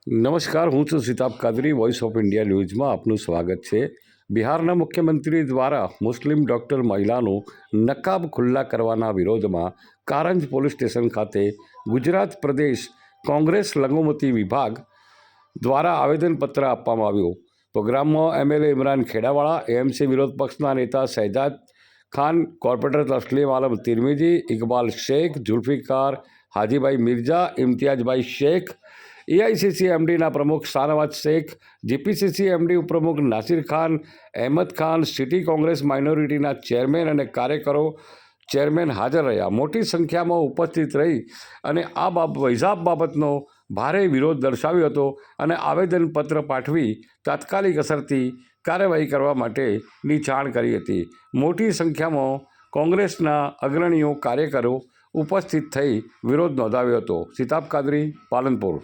નમસ્કાર, હું છું Sitab Kadri. Voice of India ન્યૂઝમાં આપનું સ્વાગત છે. બિહારના મુખ્યમંત્રી દ્વારા મુસ્લિમ ડૉક્ટર મહિલાનું નકાબ ખુલ્લા કરવાના વિરોધમાં કારંજ પોલીસ સ્ટેશન ખાતે ગુજરાત પ્રદેશ કોંગ્રેસ લઘુમતી વિભાગ દ્વારા આવેદનપત્ર આપવામાં આવ્યું. પ્રોગ્રામમાં એમએલએ ઇમરાન ખેડાવાળા, એએમસી વિરોધ પક્ષના નેતા શહેજાદ ખાન, કોર્પોરેટર તસ્લીમ આલમ તિરમિજી, ઇકબાલ શેખ, ઝુલ્ફિકાર હાજીભાઈ મિર્ઝા, ઇમ્તિયાઝભાઈ શેખ, એઆઈસીસી એમડીના પ્રમુખ શાહનવાજ શેખ, જીપીસીસી એમડી ઉપપ્રમુખ નાસિર ખાન, અહેમદ ખાન, સિટી કોંગ્રેસ માઇનોરિટીના ચેરમેન અને કાર્યકરો ચેરમેન હાજર રહ્યા. મોટી સંખ્યામાં ઉપસ્થિત રહી અને આ હિસાબ બાબતનો ભારે વિરોધ દર્શાવ્યો હતો અને આવેદનપત્ર પાઠવી તાત્કાલિક અસરથી કાર્યવાહી કરવા માટેની જાણ કરી હતી. મોટી સંખ્યામાં કોંગ્રેસના અગ્રણીઓ કાર્યકરો ઉપસ્થિત થઈ વિરોધ નોંધાવ્યો હતો. સિતાબ કાદરી, પાલનપુર.